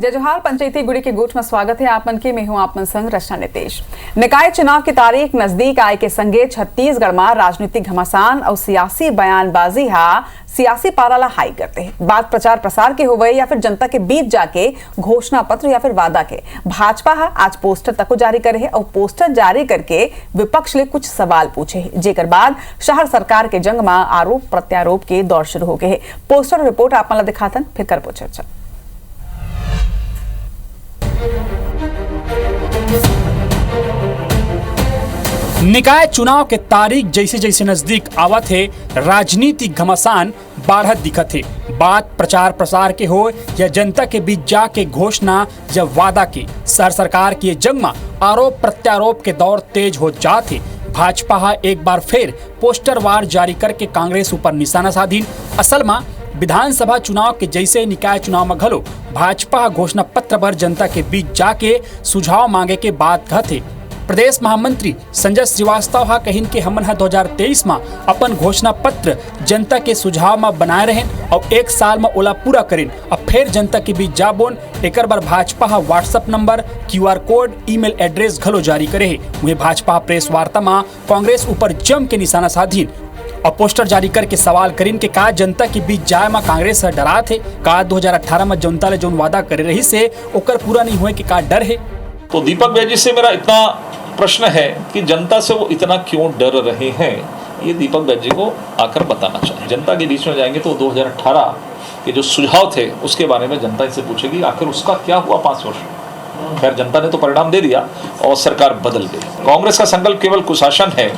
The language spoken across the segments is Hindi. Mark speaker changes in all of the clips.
Speaker 1: जय जोहार। पंचायती गुड़ी के गोठ में स्वागत है आप मन के। मैं हूं आप मन संग रचना नितेश। निकाय चुनाव की तारीख नजदीक आए के संगे छत्तीसगढ़ में राजनीतिक घमासान और सियासी बयानबाजी सियासी पारा ला हाई करते हैं। बात प्रचार प्रसार के होवे या फिर जनता के बीच जाके घोषणा पत्र या फिर वादा के। भाजपा आज पोस्टर तक जारी करे है और पोस्टर जारी करके विपक्ष ले कुछ सवाल पूछे है, जेकर बाद शहर सरकार के जंग में आरोप प्रत्यारोप के दौर शुरू हो गए है। पोस्टर रिपोर्ट आप मन दिखातन फिर करबो चर्चा।
Speaker 2: निकाय चुनाव के तारीख जैसे जैसे नजदीक आवत है, राजनीतिक घमासान बाढ़त दिखत है। बात प्रचार प्रसार के हो या जनता के बीच जाके घोषणा या वादा के। शहर सरकार की जंग में आरोप प्रत्यारोप के दौर तेज हो जाते। भाजपा एक बार फिर पोस्टर वार जारी करके कांग्रेस ऊपर निशाना साधीन। असल में विधानसभा चुनाव के जैसे निकाय चुनाव में घलो भाजपा घोषणा पत्र पर जनता के बीच जाके सुझाव मांगे के बात कहते। प्रदेश महामंत्री संजय श्रीवास्तव कहिन के हमन 2023 में अपन घोषणा पत्र जनता के सुझाव में बनाए रहे और एक साल में ओला पूरा करें। अब फिर जनता के बीच जाबोन एक बार Bhajpa WhatsApp number, QR code, email address घलो जारी करे है। वही भाजपा प्रेस वार्ता में कांग्रेस ऊपर जम के निशाना साधीन और पोस्टर जारी करके सवाल करीन के का जनता के बीच जाए में कांग्रेस डरा थे। का 2018 में जनता ने जो वादा करे रही से ओकर पूरा नहीं हुए के का डर है।
Speaker 3: तो दीपक भाई जी से मेरा इतना प्रश्न है कि जनता से वो इतना क्यों डर रहे हैं, ये दीपक भाई जी को आकर बताना चाहिए। जनता के बीच में जाएंगे तो 2018 के जो सुझाव थे उसके बारे में जनता इनसे पूछेगी आखिर उसका क्या हुआ 5 वर्ष। खैर जनता ने तो परिणाम दे दिया और सरकार बदल गई। कांग्रेस का संकल्प केवल कुशासन है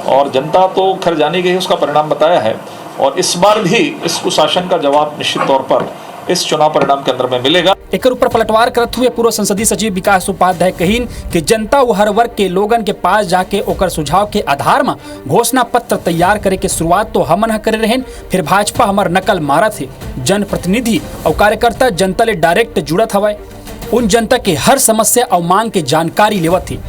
Speaker 3: और जनता तो खैर जानी गई, उसका परिणाम बताया है और इस बार भी इस कुशासन का जवाब निश्चित तौर पर इस चुनाव परिणाम के अंदर में मिलेगा।
Speaker 2: एक ऊपर पलटवार करते हुए पूर्व संसदीय सचिव विकास उपाध्याय कहीन कि जनता वो हर वर्ग के लोगन के पास जाके ओकर सुझाव के आधार में घोषणा पत्र तैयार करे के शुरुआत तो हमन करे रहें, फिर भाजपा हमार नकल मारत है। जनप्रतिनिधि और कार्यकर्ता जनता ले डायरेक्ट जुड़त हवा, उन जनता के हर समस्या और मांग के जानकारी लेवत थी।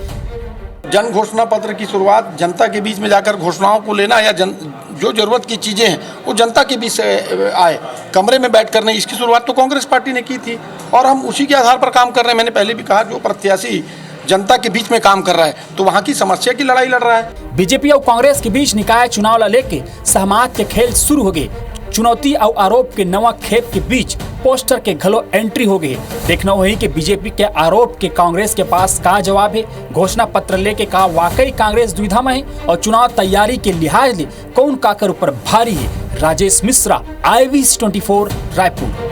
Speaker 4: जन घोषणा पत्र की शुरुआत जनता के बीच में जाकर घोषणाओं को लेना या जो जरूरत की चीज़ें हैं वो जनता के बीच से आए, कमरे में बैठ कर नहीं। इसकी शुरुआत तो कांग्रेस पार्टी ने की थी और हम उसी के आधार पर काम कर रहे हैं। मैंने पहले भी कहा, जो प्रत्याशी जनता के बीच में काम कर रहा है तो वहाँ की समस्या की लड़ाई लड़ रहा है।
Speaker 2: बीजेपी और कांग्रेस के बीच निकाय चुनाव ला लेके सहमत के खेल शुरू हो गए। चुनौती और आरोप के नवा खेप के बीच पोस्टर के घलो एंट्री हो गई। देखना वही कि बीजेपी के आरोप के कांग्रेस के पास का जवाब है। घोषणा पत्र लेके का वाकई कांग्रेस द्विधा में है और चुनाव तैयारी के लिहाज ले कौन काकर ऊपर भारी है। राजेश मिश्रा, IVS 24 रायपुर।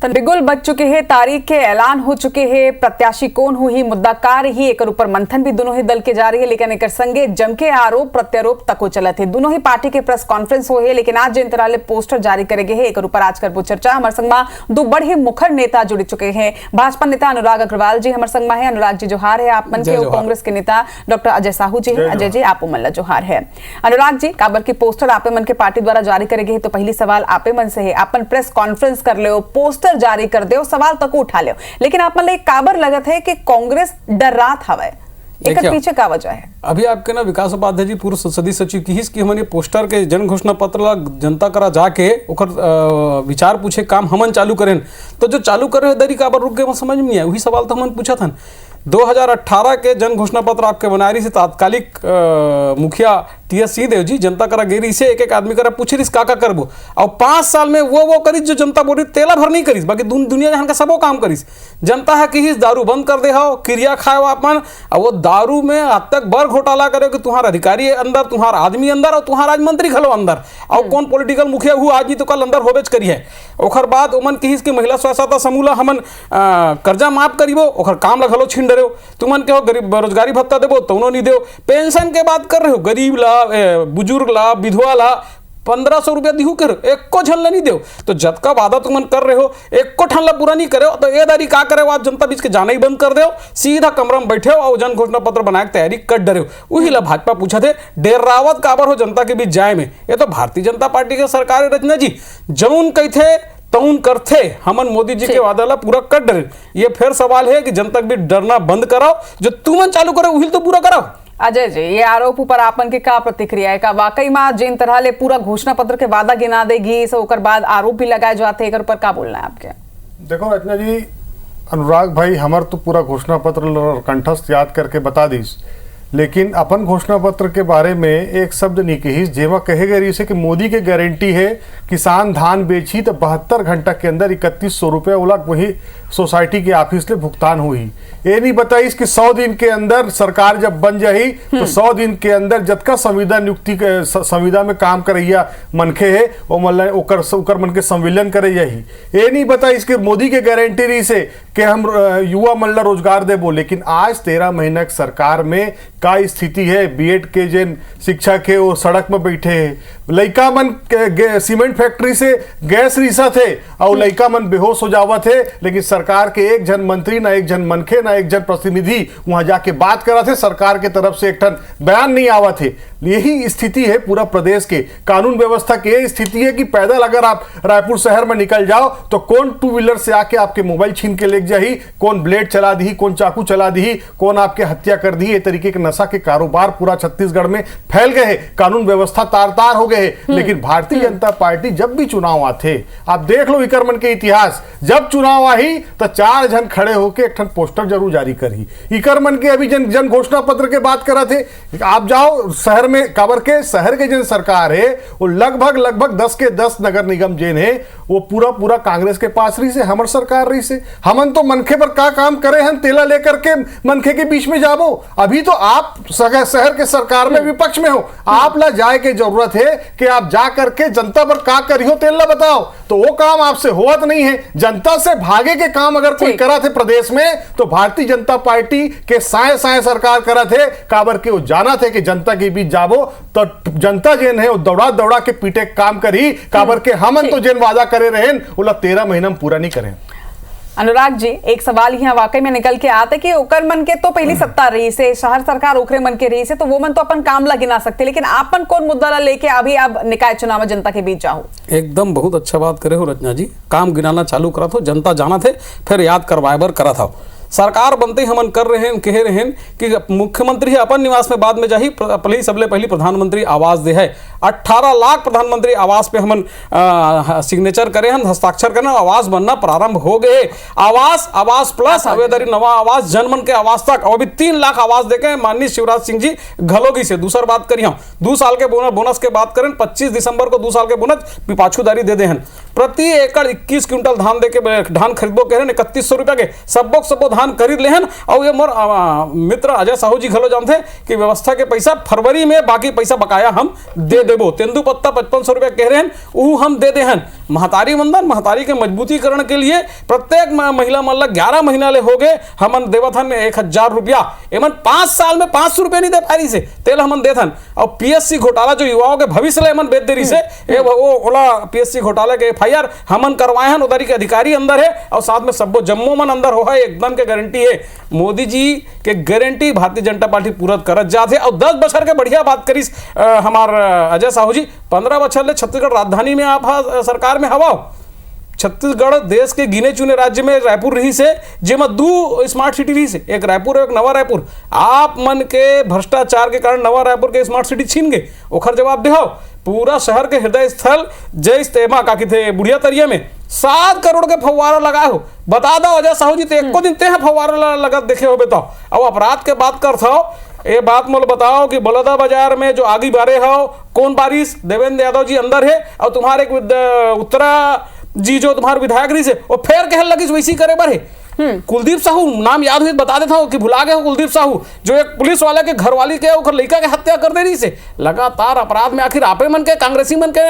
Speaker 1: बिगुल बच चुके हैं, तारीख के ऐलान हो चुके हैं, प्रत्याशी कौन हुई, मुद्दा कार ही एक ऊपर मंथन भी दोनों ही दल के जारी है। लेकिन एक संगे जम के आरोप प्रत्यारोप तक हो चलत है। दोनों ही पार्टी के प्रेस कॉन्फ्रेंस हो है, लेकिन आज जिन तरह पोस्टर जारी करेंगे है एक ऊपर आज कर चर्चा। हमारे संग में दो बड़े मुखर नेता जुड़ चुके हैं। भाजपा नेता अनुराग अग्रवाल जी हमारे संग में है। अनुराग जी जोहार है आप मन के। कांग्रेस के नेता डॉक्टर अजय साहू जी है। अजय जी आप मल्ला जोहार है। अनुराग जी, काबर की पोस्टर आपे मन के पार्टी द्वारा जारी करेंगे तो पहली सवाल आपे मन से है। अपन प्रेस कॉन्फ्रेंस कर ले, पोस्टर जारी कर दे, सवाल तक उठा ले, लेकिन आप मतलब काबर लगत है कि कांग्रेस डर रात हवा, एक पीछे का वजह है।
Speaker 5: अभी आपके ना विकास उपाध्याय जी पूर्व संसदीय सचिव की हिस की हमने पोस्टर के जन घोषणा पत्र जनता करा जाके ओकर विचार पूछे काम हमन चालू करें, तो जो चालू कर रहे दरी काबर रुक गए समझ में नहीं आया। वही सवाल तो हमन पूछा था। 2018 के जन घोषणा पत्र आपके बना रही से तात्कालिक मुखिया TS सिंहदेव जी जनता करा गेरी से एक आदमी करा पूछे रिस का करबो और 5 साल में वो करीस जो जनता बोल रही तेला भर नहीं करीस, बाकी दुनिया जहां का सबो काम करीस। जनता है कि दारू बंद कर दे हो, क्रिया खाए अपन और वो दारू में अब तक बर घोटाला करे कि तुम्हारा अधिकारी अंदर, तुम्हारा आदमी अंदर और तुम्हारा आज मंत्री खलो अंदर और कौन पॉलिटिकल मुखिया हुआ आज नहीं तो कल अंदर होबेच करी है। ओखर बाद उमन किस के महिला स्व सहायता समूह हमन कर्जा माफ करीबो, ओखर काम लगलो छीन डरे हो। तुमन के हो गरीब बेरोजगारी भत्ता देबो तो नहीं देव। पेंशन के बात कर रहे हो, गरीब ला, बुजुर्ग ला, विधवा ला 1500 रुपया दिहू कर एको झन नहीं देव। तो जत का वादा तुम कर रहे हो एको ठन ला पूरा नहीं करे तो ये दारी का करे, आज जनता बीच के जाना ही बंद कर दो, सीधा कमरा में बैठे हो और जन घोषणा पत्र बनाए तैयारी कर डरे हो। वही ला भाजपा पूछा थे डेरावत काबर हो जनता के बीच जाए में। ये तो भारतीय जनता पार्टी के सरकार रचना जी जौन कही थे तौन करते, हमन मोदी जी के वादा ला पूरा कर डरे। ये फिर सवाल है कि जनता के बीच डरना बंद कराओ, जो तुमन चालू करो वही तो पूरा कराओ।
Speaker 1: अजय जी, ये आरोप पर आपन के का प्रतिक्रिया है? का वाकई में जिन तरह ले पूरा घोषणा पत्र के वादा गिना देगी सो ओकर बाद आरोप भी लगाए जाते हैं, पर का बोलना है आपके?
Speaker 6: देखो रचना जी, अनुराग भाई हमार तो पूरा घोषणा पत्र कंठस्थ याद करके बता दीस, लेकिन अपन घोषणा पत्र के बारे में एक शब्द नहीं कहीस जेमा कहे गए से कि मोदी के गारंटी है किसान धान बेची तो 72 घंटा के अंदर 3100 रुपये उलग वही सोसाइटी के ऑफिस ले भुगतान हुई। ये नहीं बताइस कि 100 दिन के अंदर सरकार जब बन जाही तो 100 दिन के अंदर जतका संविदा नियुक्ति संविदा में काम करैया मनखे है वो मतलब ओकर मन के संविलियन करे जाही। ये नहीं बताइस कि मोदी के गारंटी रही से कि हम युवा मन ला रोजगार देबो, लेकिन आज 13 महीना की सरकार में का स्थिति है। बीएड के जिन शिक्षक है वो सड़क में बैठे हैं, लइका मन सीमेंट फैक्ट्री से गैस रिसा थे और लइका मन बेहोश हो जावा थे, लेकिन सरकार के एक जन मंत्री ना एक जन मनखे ना एक जन प्रतिनिधि वहां जाके बात करा थे, सरकार के तरफ से एक ठन बयान नहीं आवा थे। यही स्थिति है पूरा प्रदेश के कानून व्यवस्था की। ये स्थिति है कि पैदल अगर आप रायपुर शहर में निकल जाओ तो कौन टू व्हीलर से आके आपके मोबाइल छीन के ले जाही, कौन ब्लेड चला दी, कौन चाकू चला दी, कौन आपके हत्या कर दी। ये तरीके के नशा के कारोबार पूरा छत्तीसगढ़ में फैल गए हैं, कानून व्यवस्था तार तार हो गए हैं। लेकिन भारतीय जनता पार्टी जब भी चुनाव आते, आप देख लो विक्रमन के इतिहास, जब चुनाव आई तो 4 जन खड़े होकर एक ठन पोस्टर जरूर जारी करी। विक्रमन के अभी जन घोषणा पत्र के बात करा थे, आप जाओ शहर में, काबर के शहर के जन सरकार है वो लगभग 10 के 10 नगर निगम जेन है वो पूरा कांग्रेस के पास रही से, हमर सरकार रही से। हमन तो मनखे पर का काम करे हैं, तेला लेकर के मनखे के बीच में जाबो। अभी तो आप शहर के सरकार में विपक्ष में हो, आप ला जाए के जरूरत है कि आप जा करके जनता पर का करियो तेला बताओ, तो वो काम आपसे होत नहीं है। जनता से भागे के काम अगर कोई करा थे प्रदेश में तो भारतीय जनता पार्टी के साए सरकार करा थे, काबर के वो जाना थे कि जनता के बीच जाबो तो जनता जेन है वो दौड़ा के पीटे काम करी, काबर के हमन तो जेन वादा करे रहें वो 13 महीना में पूरा नहीं करें।
Speaker 1: अनुराग जी, एक सवाल यहाँ वाकई में निकल के आते कि ओकर मन के तो पहली सत्ता रही से, शहर सरकार ओकरे मन के रही से, तो वो मन तो अपन काम ला गिना सकते, लेकिन आपन कौन मुद्दा ला लेके अभी अब निकाय चुनाव में जनता के बीच जाओ?
Speaker 5: एकदम बहुत अच्छा बात करे हो रचना जी, काम गिनाना चालू करा था, जनता जाना थे फिर याद करवाए बर करा था। सरकार बनते ही हमन कर रहे हैं, कह रहे हैं कि मुख्यमंत्री अपन निवास में बाद में जाही सबले पहली प्रधानमंत्री आवास दे है। 18 लाख प्रधानमंत्री आवास पे हमन सिग्नेचर करे हैं, हस्ताक्षर करे, आवास बनना प्रारंभ हो गए। आवास प्लस अवेदरी नवा आवास, जनमन के आवास तक, और अभी 3 लाख आवास देके माननीय शिवराज सिंह जी घलोगी से। दूसर बात करी हम 2 साल के बोनस के बात करें, 25 दिसंबर को 2 साल के बोनस पाछूदारी दे हैं। प्रति एकड़ 21 क्विंटल धान दे के धान खरीदबो कह रहे 3100 रुपया के सबो धान खरीद लेहन। और ये मोर मित्र अजय साहू जी घलो जानते कि व्यवस्था के पैसा फरवरी में, बाकी पैसा बकाया हम दे देबो। तेंदुपत्ता 5500 रुपया कह रहे हैं, वो हम दे देहन। महतारी वंदन, महतारी के मजबूतीकरण के लिए प्रत्येक महिला मन 11 महीना ले हो गए हमन देवत हन 1000 रुपया। एमन 5 साल में 500 रुपया नहीं दे पारी से तेल हमन देथन। और पीएससी घोटाला जो युवाओं के भविष्य ले एमन बेच दे रही से, ओला पीएससी घोटाला के एफआईआर हमन करवाए हन, उधर के अधिकारी अंदर है और साथ में सबो जम्मू मन अंदर हो है, एकदम के गारंटी है। मोदी जी के गारंटी भारतीय जनता पार्टी पूरा करत जाते। और 10 बछर के बढ़िया बात करीस हमार अजय साहू जी, 15 बछर ले छत्तीसगढ़ राजधानी में आप सरकार में हवा। छत्तीसगढ़ देश के गिने चुने राज्य में रायपुर रही से, जेमा 2 स्मार्ट सिटी रही से, एक रायपुर और एक नवा रायपुर। आप मन के भ्रष्टाचार के कारण नवा रायपुर के स्मार्ट सिटी छीन गए, ओखर जवाब देहो। पूरा शहर के हृदय स्थल जैस तेमा का थे बुढ़िया तरिया में 7 करोड़ के फव्वारा लगाए हो। बता दो अजय साहू जी, तो एको दिन ते फव्वारा लगा देखे हो बताओ। अब अपराध के बात कर था, ये बात मोल बताओ कि बलौदा बाजार में जो आगी बारे हो कौन बारिश, देवेंद्र यादव जी अंदर है और तुम्हारे उत्तरा जी जो तुम्हारे विधायक रही से वो फेर कह लगी वैसी करे बर है। कुलदीप साहू नाम याद हुई बता देता हूँ कि भुला गए हो। कुलदीप साहू जो एक पुलिस वाले के घरवाली के लड़का के हत्या कर दे रही से, लगातार अपराध में आखिर आपे मन के कांग्रेसी मन के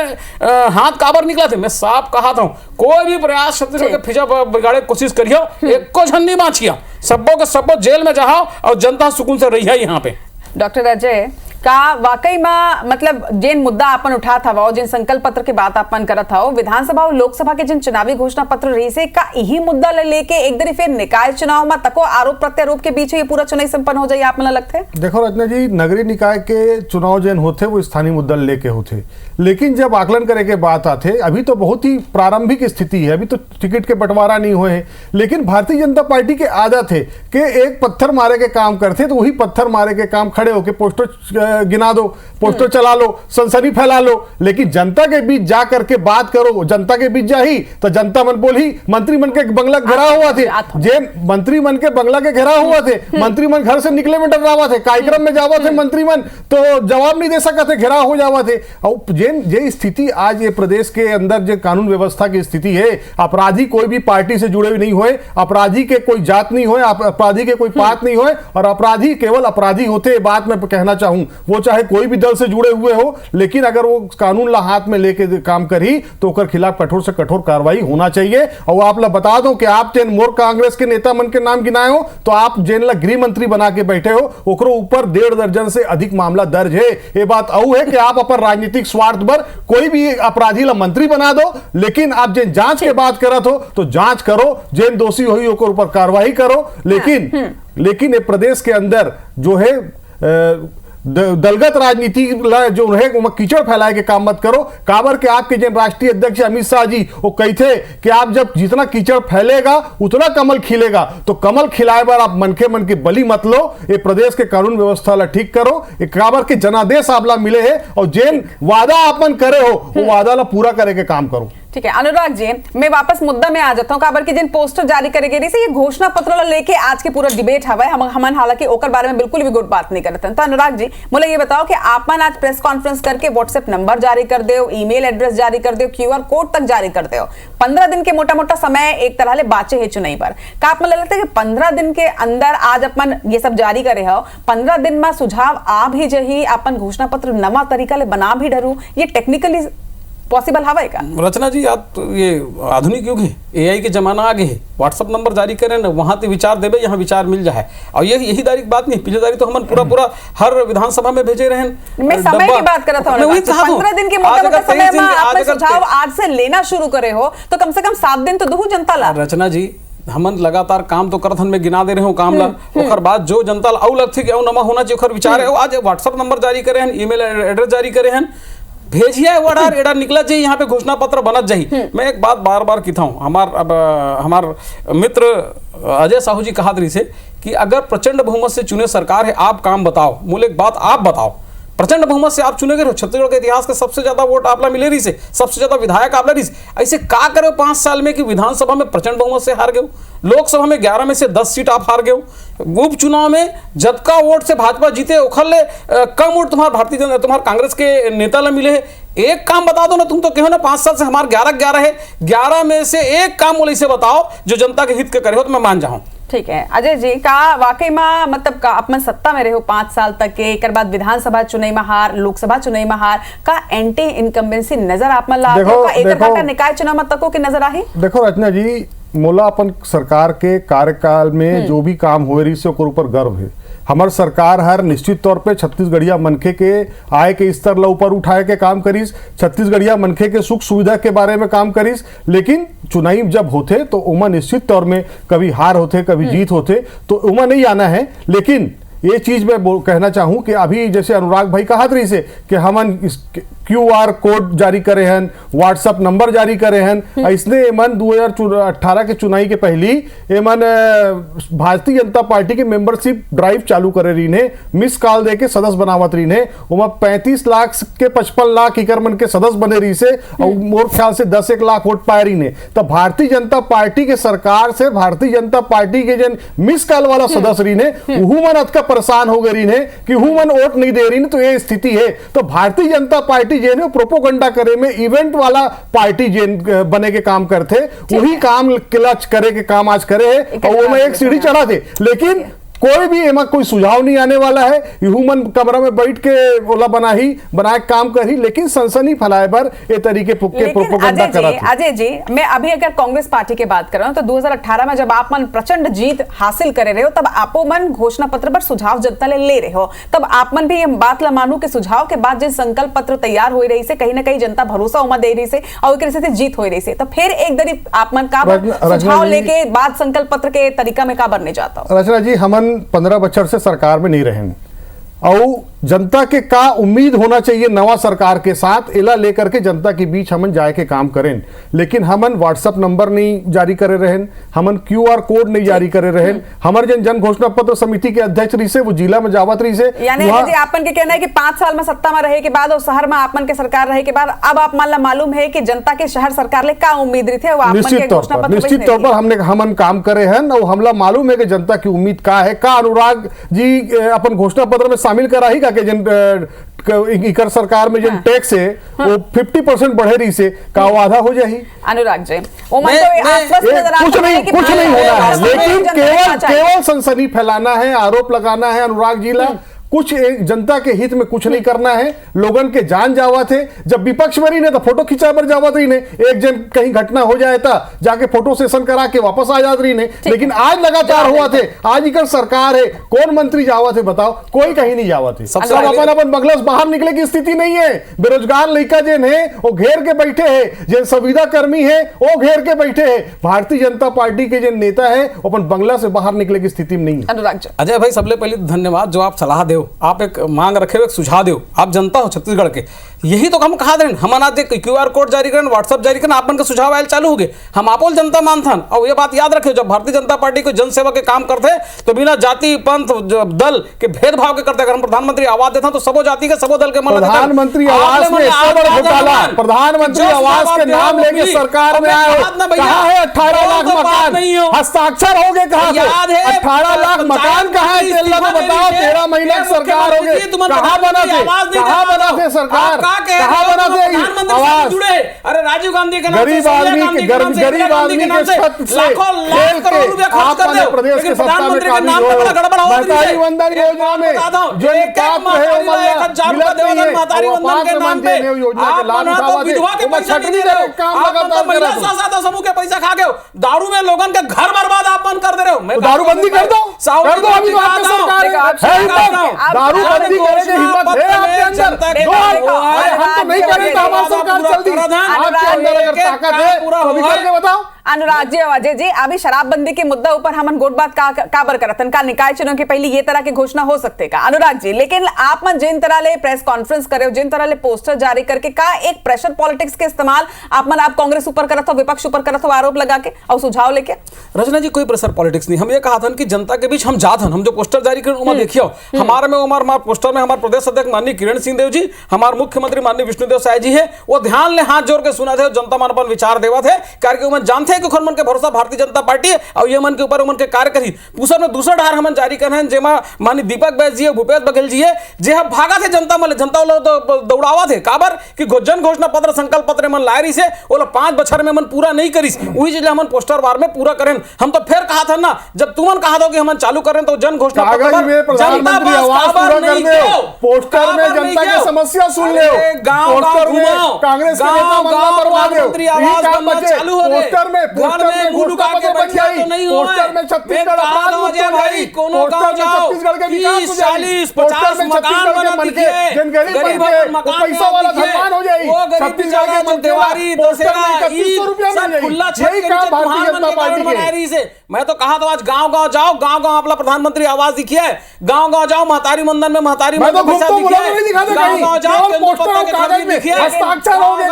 Speaker 5: हाथ काबर निकला थे। मैं साफ कहा था कोई भी प्रयास छत्तीसगढ़ के फिजा बिगाड़े कोशिश करियो, एको झन नहीं बाँचिया, सबो के सबो जेल में जाओ और जनता सुकून से रही है यहाँ पे।
Speaker 1: डॉक्टर अजय, का वाकई में मतलब जिन मुद्दा अपन उठा था वो जिन संकल्प पत्र की बात अपन करत था विधानसभा और लोकसभा के जिन चुनावी घोषणा पत्र रही से का यही मुद्दा लेके एक दरी फिर निकाय चुनाव में तको आरोप प्रत्यारोप के बीच ये पूरा चुनाव संपन्न हो जाए आप मन लगते है?
Speaker 6: देखो रचना जी, नगरीय निकाय के चुनाव जैन होते वो स्थानीय मुद्दा लेके होते, लेकिन जब आकलन करे के बात आते अभी तो बहुत ही प्रारंभिक स्थिति है, अभी तो टिकट के बंटवारा नहीं हुए हैं, लेकिन भारतीय जनता पार्टी के आदत है कि एक पत्थर मारे के काम करते तो वही पत्थर मारे के काम खड़े होके पोस्टर गिना दो, पोस्टर चला लो, सनसनी फैला लो, लेकिन जनता के बीच जा करके बात करो। जनता के बीच जाही तो जनता मन बोली मंत्री मन के बंगला घेरा हुआ थे, जे मंत्री मन के बंगला के घेरा हुआ थे, मंत्री मन घर से निकले में डरावा थे, कार्यक्रम में जावा थे मंत्री मन तो जवाब नहीं दे सका थे, घेरा हो जावा थे। और जे स्थिति आज ये प्रदेश के अंदर जो कानून व्यवस्था की स्थिति है, अपराधी कोई भी पार्टी से जुड़े नहीं हुए, अपराधी के कोई जात नहीं हुए, अपराधी के कोई पात नहीं हुए, और अपराधी केवल अपराधी होते, ये बात मैं कहना चाहूं, वो चाहे कोई भी दल से जुड़े हुए हो, लेकिन अगर वो कानून ला हाथ में लेके काम करी तो उसके खिलाफ कठोर से कठोर कार्रवाई होना चाहिए। और आप ला बता दो कि आप जेन मोर कांग्रेस के नेता मन के नाम गिनाए हो तो आप जेन ला गृह मंत्री बना के बैठे हो, ओकरो ऊपर 1.5 दर्जन से अधिक मामला दर्ज है। ये बात औ है कि आप अपन राजनीतिक स्वार्थ पर कोई भी अपराधी ला मंत्री बना दो, लेकिन आप जेन जांच के बात करत हो तो जांच करो, जेन दोषी होई ओकर ऊपर कार्रवाई करो। लेकिन ये प्रदेश के अंदर जो है दलगत राजनीति जो है कीचड़ फैलाए के काम मत करो। काबर के आपके जन राष्ट्रीय अध्यक्ष अमित शाह जी वो कहते कि आप जब जितना कीचड़ फैलेगा उतना कमल खिलेगा, तो कमल खिलाए बार आप मन के बली मत लो। ये प्रदेश के कानून व्यवस्था ला ठीक करो, ये काबर के जनादेश आपला मिले है और जेन वादा आपन करे हो वो वादा ला पूरा करे के काम करो।
Speaker 1: ठीक है अनुराग जी, मैं वापस मुद्दा में आ जाता हूँ। काबर की जिन पोस्टर जारी करे गए ये घोषणा पत्र लेके आज के पूरा डिबेट हवा है, हमन हालांकि ओकर बारे में बिल्कुल भी गुड बात नहीं करते हैं। तो अनुराग जी मुझे ये बताओ कि आपन आज प्रेस कॉन्फ्रेंस करके व्हाट्सएप नंबर जारी कर दे, ईमेल एड्रेस जारी कर दे, QR कोड तक जारी कर दे, 15 दिन के मोटा मोटा समय एक तरह ले बाचे है चुनाई पर का आप लगता है कि 15 दिन के अंदर आज अपन ये सब जारी करे हो, 15 दिन में सुझाव आ भी जही अपन घोषणा पत्र नवा तरीका ले बना भी डरू, ये टेक्निकली पॉसिबल हवा है का?
Speaker 5: रचना जी, आप तो ये आधुनिक युग है, AI के जमाना आगे है, व्हाट्सअप नंबर जारी करें ना, वहां ते विचार देवे, यहाँ विचार मिल जाए। और यही तारीख बात नहीं, पिछले तारीख तो हम पूरा हर विधानसभा में भेजे रहे।
Speaker 1: मैं समय की बात कर रहा था, 15 दिन के मोटा समय में आपने सुझाव आज से लेना शुरू करे हो तो कम से कम 7 दिन तो दू जनता ला।
Speaker 5: रचना जी, हमन लगातार काम तो करत हन, में गिना दे रहे हो काम ला, ओकर बाद जो जनता ला लग थे कि नमा होना चाहिए ओकर विचार है। आज व्हाट्सएप नंबर जारी करे हन, ईमेल एड्रेस जारी करे हन, भेजिए वर्डर एडर निकला चाहिए, यहाँ पे घोषणा पत्र बनत जाही। मैं एक बात बार बार कहता हूँ, हमार मित्र अजय साहू जी कहा रही से कि अगर प्रचंड बहुमत से चुने सरकार है, आप काम बताओ, मूल एक बात आप बताओ, प्रचंड बहुमत से आप चुने गए हो, छत्तीसगढ़ के इतिहास के सबसे ज्यादा वोट आपला मिले रही से, सबसे ज्यादा विधायक आपला रही से, ऐसे का करे 5 साल में कि विधानसभा में प्रचंड बहुमत से हार गए, लोकसभा में 11 में से 10 सीट आप हार गए, उपचुनाव में जतका वोट से भाजपा जीते उखल कम वोट तुम्हारे कांग्रेस के नेता ला मिले है। एक काम बता दो ना, तुम तो कहो ना 5 साल से हमारे 11 है, 11 में से एक काम बोले से बताओ जो जनता के हित के करे हो तो मैं मान जाऊं।
Speaker 1: ठीक है अजय जी, का वाकई में मतलब का अपन सत्ता में रहे 5 साल तक के, एक बाद विधानसभा चुनाई में हार, लोकसभा चुनाई में हार, का एंटी इनकम्बेंसी नजर आप में ला का निकाय चुनाव में तको के नजर आई?
Speaker 6: देखो रचना जी, मोला अपन सरकार के कार्यकाल में जो भी काम हो रही से ऊपर गर्व है। हमार सरकार हर निश्चित तौर पे छत्तीसगढ़िया मनखे के आय के स्तर ला ऊपर उठाए के काम करीस, छत्तीसगढ़िया मनखे के सुख सुविधा के बारे में काम करीस। लेकिन चुनाई जब होते तो उमा निश्चित तौर में कभी हार होते कभी जीत होते, तो उमा नहीं आना है। लेकिन ये चीज मैं कहना चाहूं कि अभी जैसे अनुराग भाई कहा रही से कि हमन QR कोड जारी करे हैं, व्हाट्सएप नंबर जारी करे हैं, इसने एमन 2018 के चुनाई के पहली एमन भारतीय जनता पार्टी के मेंबरशिप ड्राइव चालू करे रही ने, मिस कॉल दे के सदस्य बनावत रही ने, 35 लाख के 55 लाख इकर मन के सदस्य बने रही से, और मोर ख्याल से 10-1 लाख वोट पाए रही ने। तो भारतीय जनता पार्टी के सरकार से भारतीय जनता पार्टी के जन मिस कॉल वाला सदस्य रही ने वहू मन अतका परेशान हो गई ने कि हूं मन वोट नहीं दे रही ने। तो ये स्थिति है। तो भारतीय जनता पार्टी जेन प्रोपोगंडा करे में इवेंट वाला पार्टी जेन बने के काम करते, वही काम क्लच करे के काम आज करे है, और वो में एक सीढ़ी चढ़ा थे। लेकिन कोई भी एमा कोई सुझाव नहीं आने वाला है। ह्यूमन कमरा में बैठ के ओला बनाए काम करी, लेकिन सनसनी फैलाए पर ये तरीके पुक्के प्रोपेगेंडा करा।
Speaker 1: अजय जी, मैं अभी अगर कांग्रेस पार्टी की बात कर रहा हूं तो 2018 में जब आप मन प्रचंड जीत हासिल करे रहे हो, तब आपो मन घोषणा पत्र पर सुझाव जनता ले रहे हो, तब आप मन भी ये बात ला मानू के सुझाव के बाद जिन संकल्प पत्र तैयार हो रही से कहीं ना कहीं जनता भरोसा उमा दे रही से और एक से जीत हो रही से, तो फिर एक दरी आप मन का सुझाव लेके बाद संकल्प पत्र के तरीका में का बनने जाता हो?
Speaker 6: रचना जी, हमन 15 बच्चर से सरकार में नहीं रहें और जनता के का उम्मीद होना चाहिए नवा सरकार के साथ एला लेकर के जनता के बीच हमन जाए के काम करें। लेकिन हमन व्हाट्सएप नंबर नहीं जारी करे रहें, हमन QR कोड नहीं जारी करे रहें। हमारे जन घोषणा पत्र समिति के अध्यक्ष रही से वो जिला में जावत रही से,
Speaker 1: यानी आपन के कहना है कि 5 साल में सत्ता में रहे के बाद और शहर में आपन के सरकार रहे के बाद अब आप मान ला मालूम है कि जनता के शहर सरकार ले का उम्मीद रही थे,
Speaker 6: निश्चित तौर पर हमन काम करे हैं और हमला मालूम है कि जनता की उम्मीद का है। का अनुराग जी अपन घोषणा पत्र में शामिल करा ही का कि इकर सरकार में जो टैक्स है वो 50% बढ़े रही से का आधा हो जाए।
Speaker 1: अनुराग जी,
Speaker 6: कुछ नहीं होना है, लेकिन केवल सनसनी फैलाना है, आरोप लगाना है अनुराग जी ला। कुछ जनता के हित में कुछ नहीं करना है। लोगन के जान जावा थे, जब विपक्ष में रही ने तो फोटो खिंचा पर जावा रही ने, एक जन कहीं घटना हो जाए था जाके फोटो सेशन करा के वापस आ जाती रही ने। लेकिन आज लगातार हुआ थे, आज इकर सरकार है, कौन मंत्री जावा थे बताओ? कोई कहीं नहीं जावा थे। सब अपन बंगला बाहर निकले की स्थिति नहीं है। बेरोजगार लड़का जिन है वो घेर के बैठे है, जिन संविदा कर्मी है वो घेर के बैठे है। भारतीय जनता पार्टी के जिन नेता है वो अपन बंगला से बाहर निकले की स्थिति में नहीं है।
Speaker 1: अनुराग जी,
Speaker 5: अजय भाई, सबले पहले धन्यवाद जो आप सलाह दे, आप एक मांग रखे, एक सुझाव दो। आप जनता हो छत्तीसगढ़ के, यही तो हम कहा दें। हम आज QR कोड जारी करें, व्हाट्सएप जारी करें, आप मन का सुझाव आयल चालू हो गए। हम आपो जनता मानथन और ये बात याद रखे, जब भारतीय जनता पार्टी को जनसेवा के काम करते तो बिना जाति पंथ दल के भेदभाव के करते। अगर हम प्रधानमंत्री आवास देता तो सबो जाति के सबो दल के मन
Speaker 6: प्रधानमंत्री आवास में प्रधानमंत्री आवास के नाम लेके सरकार में आए, कहा है 18 लाख मकान हस्ताक्षर हो गए, कहा 18 लाख मकान कहा है? बताओ, 13 महीने की सरकार हो गई, कहाँ बना थे सरकार, कहाँ बना थे आवास?
Speaker 5: अरे राजीव गांधी के नाम
Speaker 6: गरीब आदमी के छत से
Speaker 5: लाख करोड़ रुपया खर्च कर दे,
Speaker 6: प्रदेश के
Speaker 5: प्रधानमंत्री के नाम पे बड़ा गड़बड़ हो रही है।
Speaker 6: वंदन योजना में जो
Speaker 5: महतारी वंदन के नाम पे योजना के लाभ उठावा दे, विधवा के पैसा नहीं दे रहे हो, आप महिला स्व समूह के पैसा खा गए, दारू में लोगन के घर बर्बाद आप बंद कर दे रहे हो।
Speaker 6: दारू बंदी कर दो, अभी सरकार है, दारू बंदी करने की हिम्मत है आपके अंदर? हम तो नहीं करेंगे, हमारी सरकार चल दी। आपके अंदर अगर ताकत है तो अभी करके बताओ।
Speaker 1: अनुराग जी, अजय जी, अभी शराबबंदी के मुद्दा ऊपर हमन गोट बात काबर करतन का निकाय चुनाव के पहले ये तरह की घोषणा हो सकते का अनुराग जी, लेकिन आप मन जिन तरह ले प्रेस कॉन्फ्रेंस करे हो, जिन तरह ले पोस्टर जारी करके का एक प्रेशर पॉलिटिक्स के इस्तेमाल आप कांग्रेस ऊपर करत हो, विपक्ष ऊपर करत हो, आरोप लगा के और सुझाव लेके?
Speaker 5: रचना जी, कोई प्रेशर पॉलिटिक्स नहीं। हम ये कहा था कि जनता के बीच हम जात हम जो पोस्टर जारी कर उमा देखियो हमारे में हमारे पोस्टर में हमारे प्रदेश अध्यक्ष माननीय किरण सिंह देव जी, हमारे मुख्यमंत्री माननीय विष्णुदेव साय जी है, वो ध्यान ले हाथ जोड़ के सुना थे, जनता मन अपन विचार देवा थे, करके मन जानते हैं कि मन के भरोसा भारतीय जनता पार्टी है और ये मन के ऊपर मन के कार्य करी। पूसर में दूसरा ढार हम जारी कर रहे हैं, जेमा माननीय दीपक बैस जी, भूपेश बघेल जी है, जे हम भागा थे जनता मन, जनता तो दौड़ावा थे काबर कि जन घोषणा पत्र संकल्प पत्र मन लाए रही से वो 5 बछर में मन पूरा नहीं करीस, वही चीज हम पोस्टर वार में पूरा करें। हम तो फिर कहा था ना, जब तुमन कहा था कि हम चालू करें तो जन घोषणा पत्र में
Speaker 6: प्रधानमंत्री आवास पूरा कर दो, पोस्टर में जनता की समस्या सुन ले, पोस्टर में कांग्रेस के नेता मनवा करवा दो, ये काम बचे, पोस्टर में पोस्टर में छत्तीसगढ़ अपराध मुक्त हो जाएगी, पोस्टर में छत्तीसगढ़ के विकास हो जाएगी, पोस्टर में छत्तीसगढ़ के मन के जिन गरीब मन के पैसा वाला सम्मान हो जाएगी, छत्तीसगढ़ के मंत्रिवारी पोस्टर में 3100 रुपया मिल जाएगी। यही काम भारतीय जनता पार्टी के।
Speaker 5: मैं तो कहा था आज गांव-गांव जाओ, गांव-गांव अपना प्रधानमंत्री आवास दिखिए, गांव-गांव जाओ, महतारी मंदन में महतारी
Speaker 6: मैं तो पैसा दिखिए, गांव-गांव जाओ, पोस्टर और कागज में हस्ताक्षर हो गए,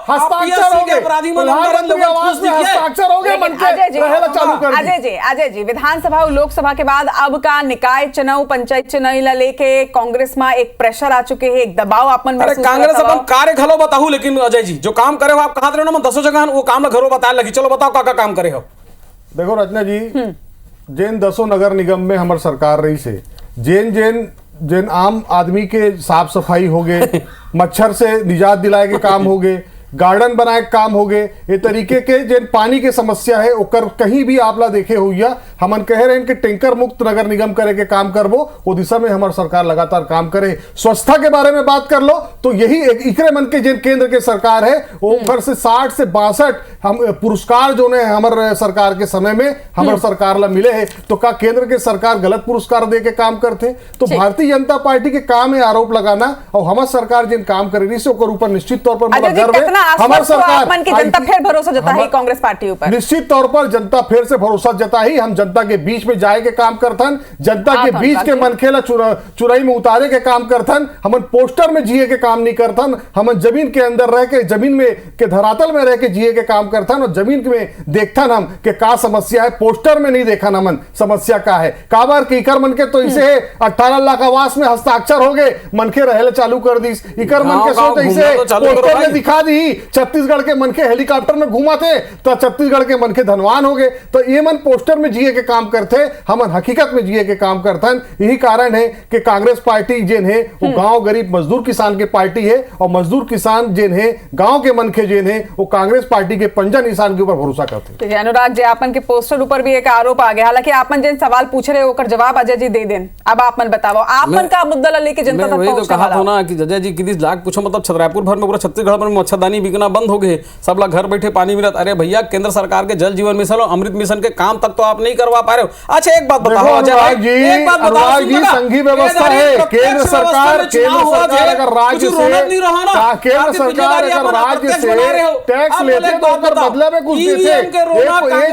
Speaker 6: हस्ताक्षर हो गए, प्रधानमंत्री आवास में हस्ताक्षर हो गए, मन के रहेला चालू कर दी।
Speaker 1: अजय जी, विधानसभा और लोकसभा के बाद अब का निकाय चुनाव, पंचायत चुनाव ला लेके कांग्रेस में एक प्रेशर आ चुके हैं, एक दबाव अपन महसूस
Speaker 5: कांग्रेस अपन कार्य घलो बताऊ, लेकिन अजय जी जो काम करे हो आप कहा रहे हो ना, 10 जगह वो काम घरों बताए लगी, चलो बताओ का काम करे हो।
Speaker 6: देखो रचना जी, जेन 10 नगर निगम में हमार सरकार रही से जेन आम आदमी के साफ सफाई हो गए, मच्छर से निजात दिलाए के काम हो गए, गार्डन बनाए के काम हो गए, ये तरीके के जिन पानी के समस्या है ओकर कहीं भी आपला देखे हुआ हमन कह रहे हैं कि टैंकर मुक्त नगर निगम करे के काम करबो, वो दिशा में हमारी सरकार लगातार काम करे। स्वच्छता के बारे में बात कर लो तो यही एक इकरे मन के जिन केंद्र के सरकार है वो घर से 60 से 62 हम पुरस्कार जो ने हमारे सरकार के समय में हमारे सरकार ला मिले हैं, तो का केंद्र के सरकार गलत पुरस्कार दे के काम करते? तो भारतीय जनता पार्टी के काम है आरोप लगाना, और हमारी सरकार जिन काम कर रही है ऊपर निश्चित तौर पर गर्व है। हमारी सरकार
Speaker 1: जनता फिर भरोसा जता है कांग्रेस पार्टी ऊपर,
Speaker 6: निश्चित तौर पर जनता फिर से भरोसा जता ही। हम जनता के बीच में जाए के काम करथन, जनता के बीच के मनखेला चुराई में उतारे के काम करथन। हम पोस्टर में जिए के काम नहीं करथन, हम जमीन के अंदर रह के जमीन में के धरातल में रह के जिए के काम करथन, और जमीन में देखथन हम के का समस्या है, पोस्टर में नहीं देखा हमन समस्या का है। काबर के इकर मन के तो इसे 18 लाख आवास में हस्ताक्षर हो गए, मनखे रहले चालू कर दी। इकर मन के सोच इसे पोस्टर में दिखा दी। छत्तीसगढ़ के मनखे हेलीकॉप्टर में घूमा थे तो छत्तीसगढ़ के मनखे धनवान हो गए। तो ये मन पोस्टर में जिए के काम करते, हमन हकीकत में जिए के काम करथन। यही कारण है कि कांग्रेस पार्टी जिन है वो गांव गरीब मजदूर किसान की पार्टी है, और मजदूर किसान जिन है गांव के मनखे जिन है वो कांग्रेस पार्टी के पंजा निशान के ऊपर भरोसा करते हैं।
Speaker 1: अनुराग जी, आपन के पोस्टर ऊपर भी एक आरोप आ गया, हालांकि आपन जिन सवाल पूछ रहे हो जवाब अजय जी दे दें। अब आपन बताओ आपन का मुद्दा लेके जनता तक
Speaker 5: पहुंचने वाला हो ना कि जजय जी किस लाख पूछो, मतलब छतरापुर भर में पूरा छत्तीसगढ़ में मच्छरदानी बिकना बंद हो गए, सब लोग घर बैठे पानी मिलत। अरे भैया, केंद्र सरकार के जल जीवन मिशन और अमृत मिशन के काम तक तो आप नहीं करवा पा रहे हो। अच्छा एक बात बताओ अजय भाई, एक बात बताओ,
Speaker 6: संघीय व्यवस्था है केंद्र सरकार अगर राज्य से केंद्र सरकार अगर राज्य से टैक्स लेते तो अगर बदले में कुछ देते,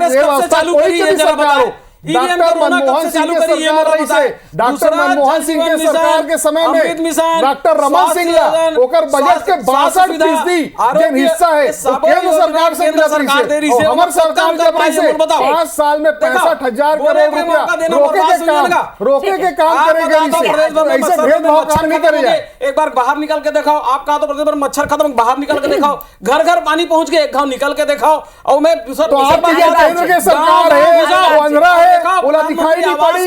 Speaker 6: व्यवस्था कोई भी सरकार हो, डॉक्टर मनमोहन सिंह के सरकार रही से, डॉक्टर मनमोहन सिंह के सरकार के समय में डॉक्टर रमन सिंह ओकर बजट के 62% जिन हिस्सा है वो केंद्र सरकार से मिलत रही से, और हमारे सरकार जब रही से 5 साल में 65,000 करोड़ रुपया रोके के काम करेगा। ऐसे भेदभाव काम नहीं करेगा।
Speaker 5: एक बार बाहर निकल के दिखाओ, आप कहा तो प्रदेश भर मच्छर खत्म, बाहर निकल के दिखाओ, घर घर पानी पहुंच गए, एक गांव निकल के दिखाओ। और मैं
Speaker 6: तो आपकी केंद्र के सरकार है वो अंधरा है, बोला दिखाई नहीं पड़ी,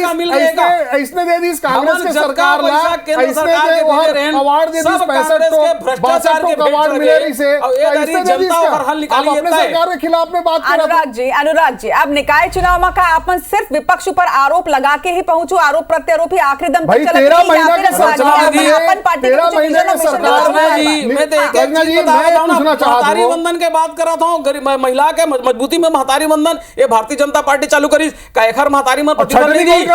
Speaker 6: इसने दे दी कांग्रेस के सरकार ला, इसने दे अवार्ड दे दी 65 अवार्ड मिले रही से, इसने दे दी आप अपने सरकार के खिलाफ में बात कर रहे।
Speaker 1: अनुराग जी, अब निकाय चुनाव में का अपन सिर्फ विपक्ष पर आरोप लगा के ही पहुंचू, आरोप प्रत्यारोप ही आखिरी दम
Speaker 6: भाई 13 महीना के सरकार में 13 महीने के सरकार में
Speaker 5: महतारी वंदन के बात कर रहा था, महिला के मजबूती में महतारी वंदन ये भारतीय जनता पार्टी चालू करी, महतारी में प्रतिबंध नहीं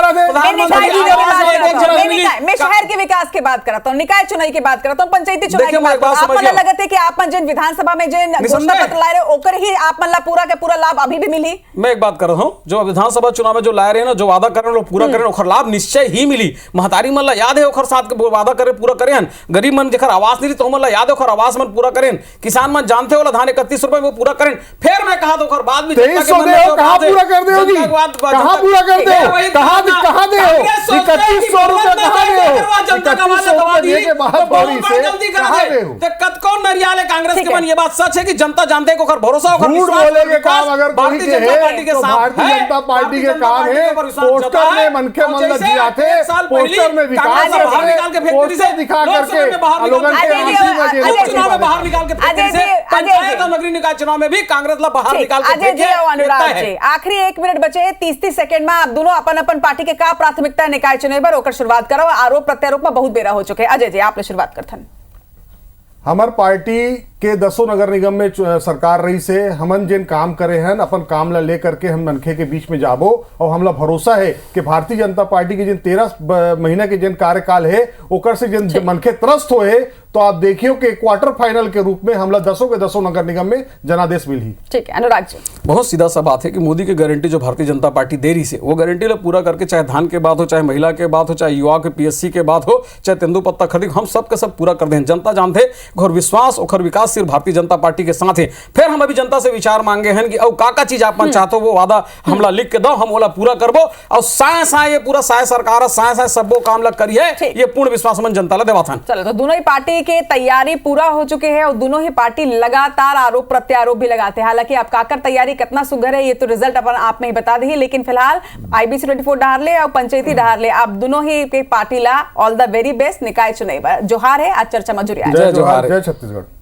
Speaker 1: मैं शहर के विकास की बात करता हूँ, निकाय चुनाव की बात करता हूँ, पंचायती चुनाव की बात करता हूँ। लगता है कि आप जिन विधानसभा में जिन घोषणा पत्र लाए रहे ओकर ही आप पूरा के पूरा लाभ अभी भी मिली।
Speaker 5: मैं एक बात कर रहा हूँ, जो विधानसभा चुनाव में जो लाए रहे ना, जो वादा कर रहे पूरा करें, ओकर लाभ निश्चय ही मिली। महतारी मन याद है ओकर साथ वादा करे पूरा करें, गरीब मन जेकर आवास नहीं तो मन याद है ओकर आवास मन पूरा करें, किसान मन जानते हो धान 31 रुपए में पूरा करें। फिर मैं कहा तो ओकर बाद भी
Speaker 6: पूरा कर दे, पूरा कर दे, कहां दे हो 3100 रुपए, कहां दे हो 3100 रुपए के महापौरी से कहां दे हो?
Speaker 5: तो कद कौन नरियाले कांग्रेस के मन, ये बात सच है कि जनता जानते को कर भरोसा हो,
Speaker 6: झूठ बोले के काम अगर कोई के है तो भारतीय जनता पार्टी के काम है पोस्टर में मनके मन लग जाते, पोस्टर में विकास
Speaker 5: बाहर निकाल के फेंक
Speaker 6: पोस्टर दिखा करके लोगों के
Speaker 5: चुनाव में बाहर निकाल के पंचायत और नगरीय निकाय चुनाव में भी कांग्रेस ला बाहर निकाल के।
Speaker 1: आखिरी 1 मिनट बचे, 30 सेकंड में आप दोनों अपन पार्टी के का प्राथमिकता निकाय चुनाव पर होकर शुरुआत करो, आरोप प्रत्यारोप में बहुत बेरा हो चुके हैं। अजय जी आप शुरुआत करथन।
Speaker 6: हमार पार्टी के 10 नगर निगम में सरकार रही से हमन जिन काम करे हैं अपन काम ला लेकर के हम मनखे के बीच में जाबो, और हमला भरोसा है कि भारतीय जनता पार्टी के जिन 13 महीने के जिन कार्यकाल है ओकर से जिन मनखे त्रस्त होए, तो आप देखियो कि क्वार्टर फाइनल के रूप में हमला 10 के 10 नगर निगम में जनादेश मिली।
Speaker 1: ठीक है अनुराग जी,
Speaker 5: बहुत सीधा सा बात है कि मोदी की गारंटी जो भारतीय जनता पार्टी दे रही से वो गारंटी ला पूरा करके, चाहे धान के बात हो, चाहे महिला के बात हो, चाहे युवा के PSC के बात हो, चाहे तेंदुपत्ता खरीद, हम सब के सब पूरा कर दें। जनता जानते और विश्वास और विकास सिर्फ भारतीय जनता पार्टी के साथ है। फिर हम अभी जनता से विचार मांगे हैं कि अब का चीज आप चाहते वो वादा हमला लिख के दो, हम ओला पूरा करबो, और साय साय ये पूरा साय सरकार साय साय सबो काम ला करिए, ये पूर्ण विश्वास मन जनता ला देवाथन।
Speaker 1: चलो, तो दोनों ही पार्टी के तैयारी पूरा हो चुके हैं और दोनों ही पार्टी लगातार आरोप प्रत्यारोप भी लगाते हैं। हालांकि आप काकर तैयारी कितना सुघर है ये तो रिजल्ट अपन आप में ही बता दी, लेकिन फिलहाल IBC 24 डहारले और पंचायती डहारले आप दोनों ही के पार्टी ला ऑल द वेरी बेस्ट निकाय चुनाव। जोहार है, आज चर्चा में जुड़े।
Speaker 6: जय जोहार, जय छत्तीसगढ़।